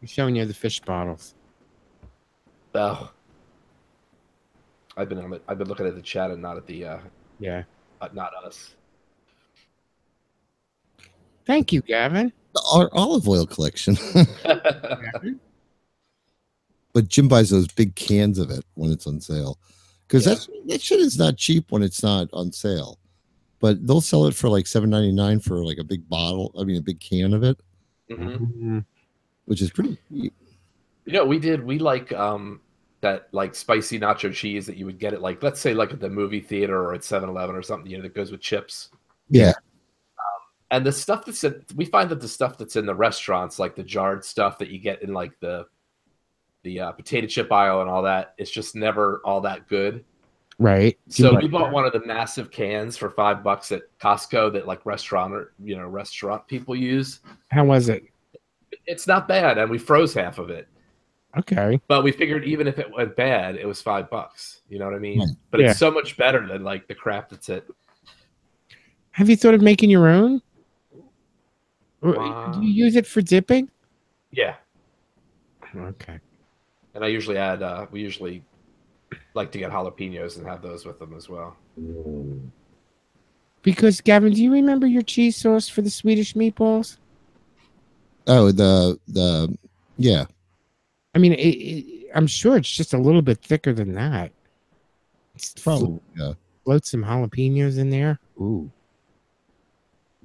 I'm showing you the fish bottles. Oh, I've been looking at the chat and not at the not us. Thank you, Gavin. Our olive oil collection. But Jim buys those big cans of it when it's on sale, because that shit is not cheap when it's not on sale. But they'll sell it for like $7.99 for like a big bottle. I mean, a big can of it, which is pretty cheap. You know, we like that like spicy nacho cheese that you would get at like, let's say like at the movie theater or at 7-Eleven or something, you know, that goes with chips. Yeah. And the stuff we find that the stuff that's in the restaurants, like the jarred stuff that you get in like the potato chip aisle and all that, it's just never all that good. Right. So we bought one of the massive cans for $5 at Costco that like restaurant people use. How was it? It's not bad, and we froze half of it. Okay. But we figured even if it went bad, it was $5. You know what I mean? Right. But Yeah. it's so much better than like the crap that's it. Have you thought of making your own? Do Wow. you use it for dipping? Yeah. Okay. And I usually add, we usually like to get jalapenos and have those with them as well. Because, Gavin, do you remember your cheese sauce for the Swedish meatballs? Oh, yeah. I mean, I'm sure it's just a little bit thicker than that. Probably. Yeah. Float some jalapenos in there. Ooh.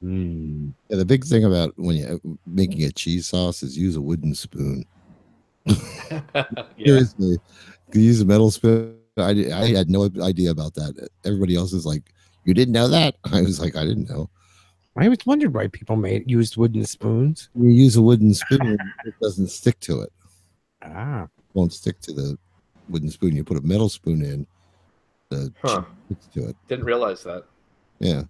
Mm. Yeah, the big thing about when you're making a cheese sauce is use a wooden spoon. Yeah. Seriously, you use a metal spoon. I had no idea about that. Everybody else is like, "You didn't know that?" I was like, "I didn't know." I always wondered why people used wooden spoons. When you use a wooden spoon, it doesn't stick to it. Ah. It won't stick to the wooden spoon. You put a metal spoon in, the Huh. cheese sticks to it. Didn't realize that. Yeah.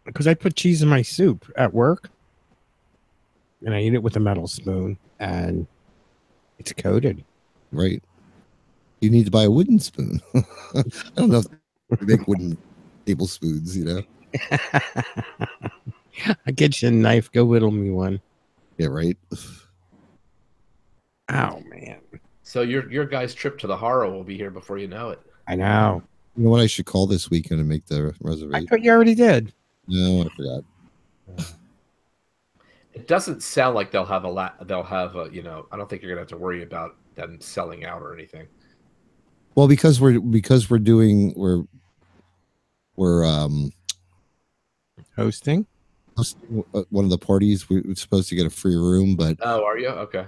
Because I put cheese in my soup at work, and I eat it with a metal spoon, and it's coated. Right. You need to buy a wooden spoon. I don't know if they make wooden tablespoons, you know? I get you a knife. Go whittle me one. Yeah, right. Oh, man. So your guys' trip to the horror will be here before you know it. I know. You know what I should call this weekend and make the I reservation? thought you already did. No, I forgot. It doesn't sound like they'll have you know, I don't think you're gonna have to worry about them selling out or anything. Well, because we're hosting Hosting? one of the parties. We're supposed to get a free room, but Oh, are you? Okay.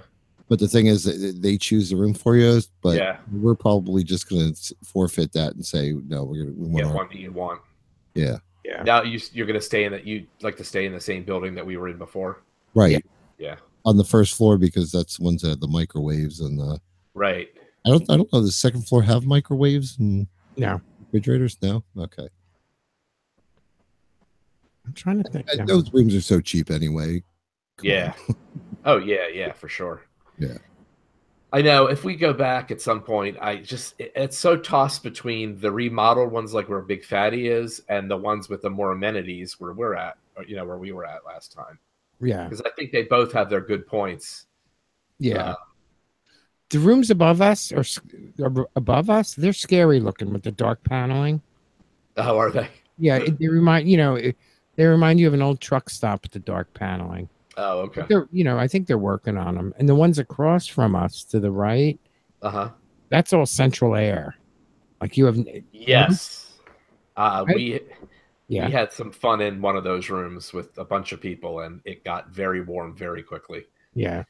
But the thing is, they choose the room for you. But Yeah. we're probably just going to forfeit that and say no. We Get want one that you want. Yeah. Yeah. Now you're going to stay in that. You like to stay in the same building that we were in before. Right. Yeah. On the first floor because that's the ones that have the microwaves and the. Right. I don't know. Does the second floor have microwaves and No. refrigerators? No. Okay. I'm trying to think. And those rooms are so cheap anyway. Come Yeah. Oh yeah, for sure. Yeah. I know. If we go back at some point, it's so tossed between the remodeled ones like where Big Fatty is and the ones with the more amenities where we're at, or, you know, where we were at last time. Yeah. Because I think they both have their good points. Yeah. The rooms above us are above us. They're scary looking with the dark paneling. Oh, are they? Yeah, they remind they remind you of an old truck stop with the dark paneling. Oh, okay. I think they're working on them. And the ones across from us to the right, that's all central air. Like you have. Yes. We Yeah. we had some fun in one of those rooms with a bunch of people, and it got very warm very quickly. Yeah.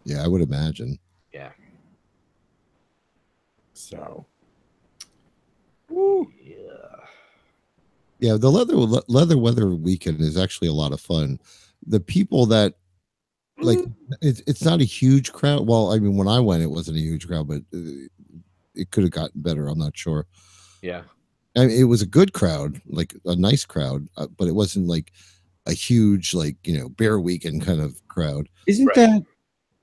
Yeah, I would imagine. Yeah. So. Woo. Yeah, the leather weather weekend is actually a lot of fun. The people that like it's not a huge crowd. Well, I mean, when I went, it wasn't a huge crowd, but it could have gotten better. I'm not sure. Yeah. I mean, it was a good crowd, like a nice crowd, but it wasn't like a huge, like, bear weekend kind of crowd. Isn't that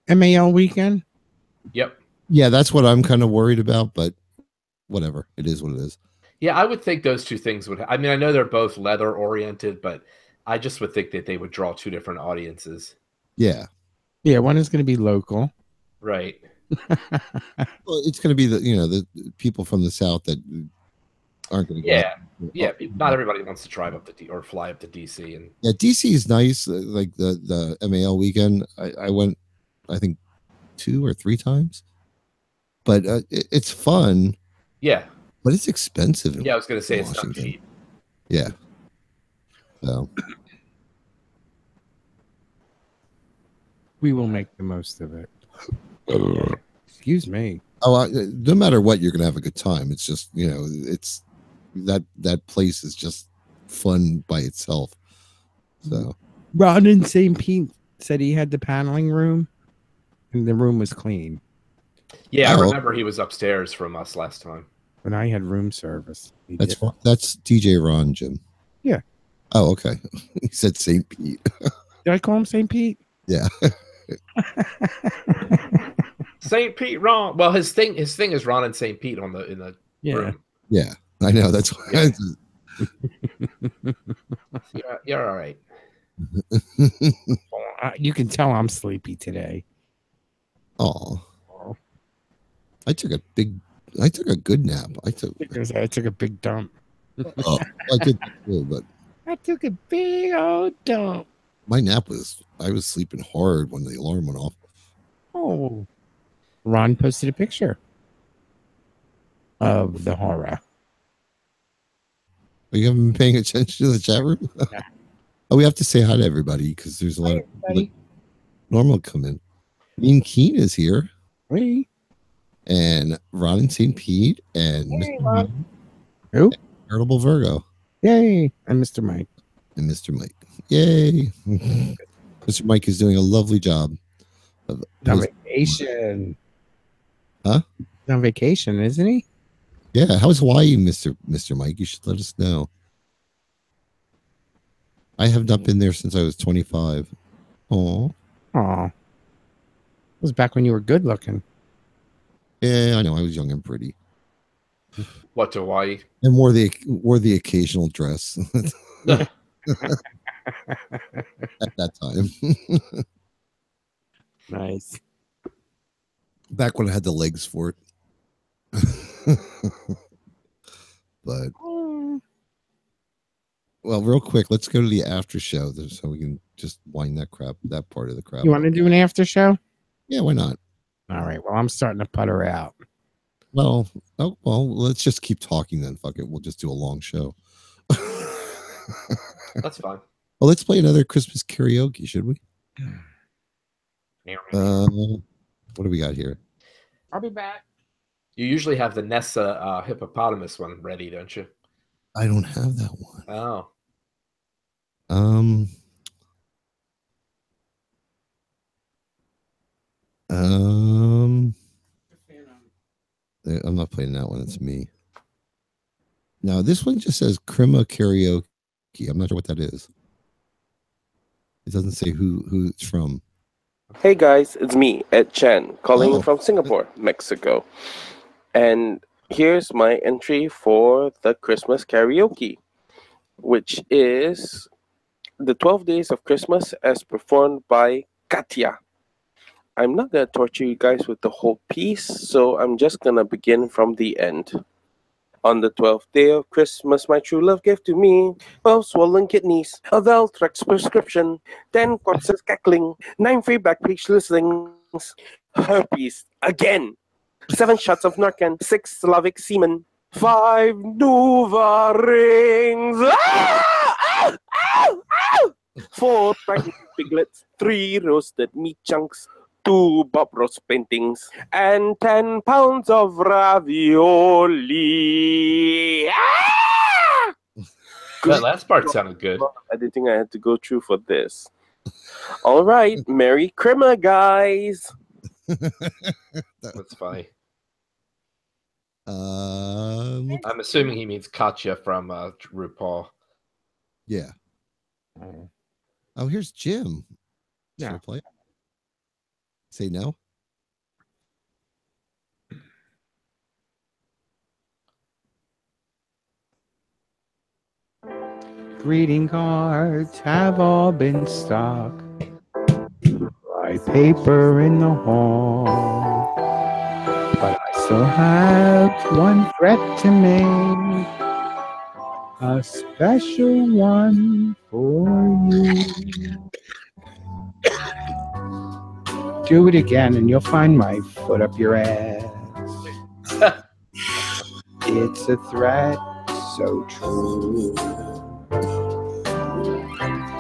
MAL weekend? Yep. Yeah, that's what I'm kind of worried about, but whatever. It is what it is. Yeah, I would think those two things would. I mean, I know they're both leather oriented, but I just would think that they would draw two different audiences. Yeah. Yeah, one is going to be local. Right. Well, it's going to be the people from the South that aren't going to. Yeah. Not everybody wants to drive up to or fly up to DC, and yeah, DC is nice. Like the MAL weekend, I went, I think 2 or 3 times, but it's fun. Yeah. But it's expensive. Yeah, I was going to say Washington. It's not cheap. Yeah. So we will make the most of it. Excuse me. Oh, no matter what, you're going to have a good time. It's just, it's that place is just fun by itself. So Ron in St. Pete said he had the paneling room and the room was clean. Yeah, I remember he was upstairs from us last time. When I had room service. That's DJ Ron, Jim. Yeah. Oh, okay. He said St. Pete. Did I call him St. Pete? Yeah. St. Pete, Ron. Well, his thing is Ron and St. Pete in the room. Yeah, I know. That's why. You're all right. You can tell I'm sleepy today. Oh, I took a good nap. I took a big dump. I did too, but I took a big old dump. my nap I was sleeping hard when the alarm went off. Oh, Ron posted a picture of the horror. You haven't been paying attention to the chat room? Yeah. Oh, we have to say hi to everybody because there's a lot of people that normal come in. Mean Keen is here. Hey. And Ron and St. Pete and Hey, Mr. Ron. Mike. Who? Veritable Virgo. Yay. And Mr. Mike. And Mr. Mike. Yay. Mr. Mike is doing a lovely job. On vacation. Huh? He's on vacation, isn't he? Yeah. How's Hawaii, Mr. Mike? You should let us know. I have not been there since I was 25. Oh. Aw. It was back when you were good looking. Yeah, I know. I was young and pretty. What, to Hawaii? And wore the occasional dress at that time. Nice. Back when I had the legs for it. But well, real quick, let's go to the after show so we can just wind that part of the crap. You want to do an after show? Yeah, why not? All right. Well, I'm starting to putter out. Well, let's just keep talking then. Fuck it. We'll just do a long show. That's fine. Well, let's play another Christmas karaoke, should we? What do we got here? I'll be back. You usually have the Nessa hippopotamus one ready, don't you? I don't have that one. Oh. I'm not playing that one. It's me. Now this one just says Crema Karaoke. I'm not sure what that is. It doesn't say who it's from. Hey guys, it's me, Ed Chan, calling from Singapore, Mexico. And here's my entry for the Christmas karaoke, which is the 12 Days of Christmas as performed by Katya. I'm not going to torture you guys with the whole piece, so I'm just going to begin from the end. On the 12th day of Christmas, my true love gave to me 12 swollen kidneys, a Veltrex prescription, 10 corpses cackling, 9 free back page listings, herpes again, 7 shots of Narcan, 6 Slavic semen, 5 Nuva rings, 4 pregnant piglets, 3 roasted meat chunks, 2 Bob Ross paintings, and 10 pounds of ravioli. That last part sounded good. Editing I had to go through for this. All right, Merry Christmas, guys. That's funny. I'm assuming he means Katya from RuPaul. Yeah. Oh, here's Jim. Yeah. Should I play it? Say no. Greeting cards have all been stocked. By paper in the hall. But I still have one threat to make. A special one for you. Do it again and you'll find my foot up your ass. It's a threat so true.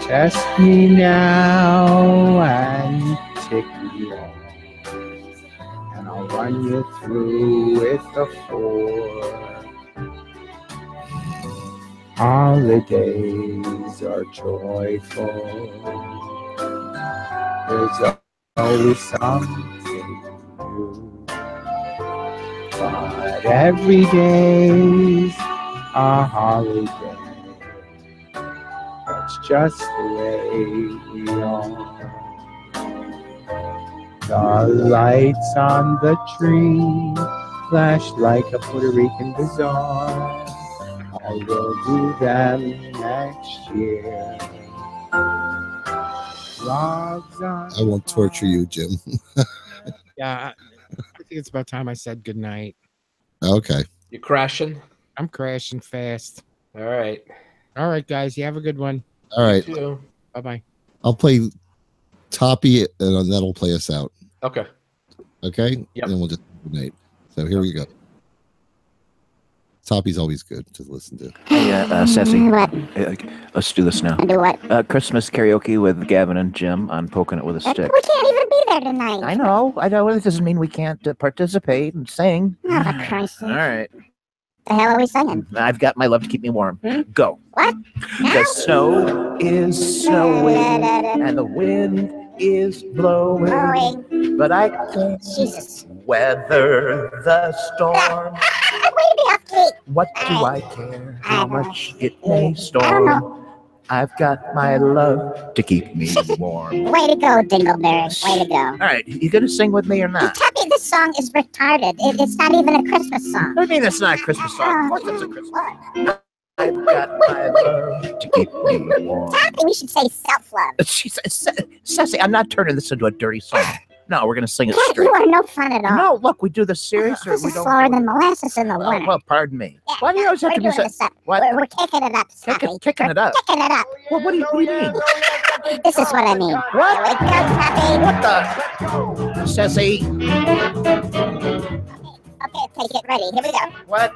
Test me now and tick me off. And I'll run you through with a 4. Holidays are joyful. There's always something new. But every day's a holiday. That's just the way we are. The lights on the tree flash like a Puerto Rican bazaar. I will do them next year. Logs on. I won't torture you, Jim. Yeah, I think it's about time I said goodnight. Okay. You crashing? I'm crashing fast. All right. All right, guys. You have a good one. All right. You too. Bye bye. I'll play Toppy, and that'll play us out. Okay. Okay? Yep. And then we'll just good night. So here we go. Toppy's always good to listen to. Hey, Sassy. What? Let's do this now. Do what? Christmas karaoke with Gavin and Jim on Poking It with a Stick. We can't even be there tonight. I know. It doesn't mean we can't participate and sing. Oh, for Christ's sake. All right. The hell are we singing? I've got my love to keep me warm. Go. What? The snow is snowing and the wind is blowing, but I can't weather the storm. What do I care how much it may storm? I've got my love to keep me warm. Way to go, Dingleberry. Way to go. All right, you gonna sing with me or not? Tell me this song is retarded. It's not even a Christmas song. I mean, it's not a Christmas song. Of course it's a Christmas song. I've got my love to keep me warm. Tell me we should say self-love. She said, Sassy, I'm not turning this into a dirty song. No, we're going to sing it straight. You are no fun at all. No, look, we do this serious. This we is don't. slower than molasses in the winter. Well, pardon me. Yeah, Why do you always have to be doing so? this What? We're kicking it up, Sappy. Kicking it up. Kicking it up. Well, what do you mean? This is what I mean. What? Here we go, Sappy. What the? Sassy. Okay, take it. Ready. Here we go. What?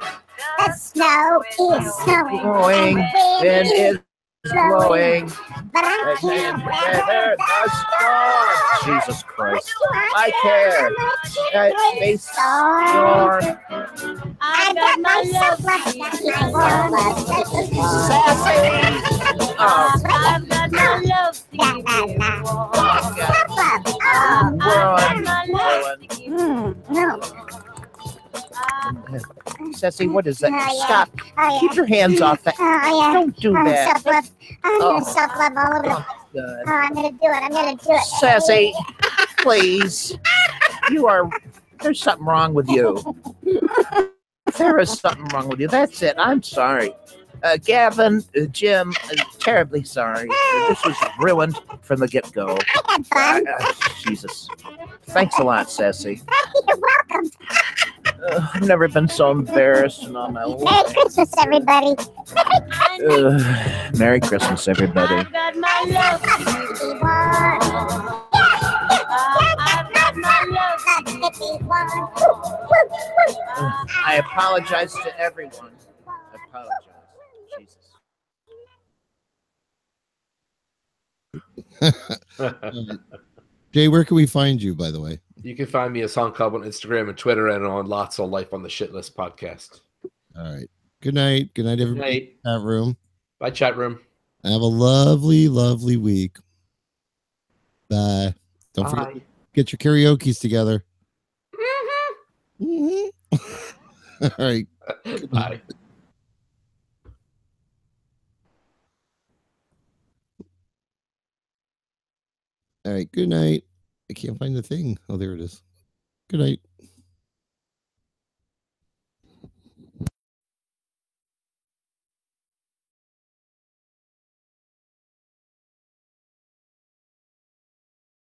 The snow is snowing. Blowing. Wind is blowing. But I can't weather the storm. Jesus Christ. I care. They storm. I've got myself left. Sassy. Oh. I've got my love. No. Sassy, what is that? Yeah. Stop. Keep your hands off that. Don't do that. Self-love. I'm gonna self-love all over. Good. I'm gonna do it. I'm gonna do it. Sassy, please. There's something wrong with you. There is something wrong with you. That's it. I'm sorry. Gavin, Jim, terribly sorry. This was ruined from the get-go. I had fun. Jesus. Thanks a lot, Sassy. You're welcome. I've never been so embarrassed in all my Merry life. Christmas, everybody. Merry Christmas, everybody. I've got my love to keep me warm. I've got my love to keep me warm. I apologize to everyone. I apologize. Jesus. Jay, where can we find you, by the way? You can find me at Song Club on Instagram and Twitter and on Lots of Life on the Shit List podcast. All right. Good night. Good night, everybody. Good night. Chat room. Bye, chat room. Have a lovely, lovely week. Bye. Don't Bye. forget to get your karaoke's together. All right. Bye. All right. Good night. I can't find the thing. Oh, there it is. Good night.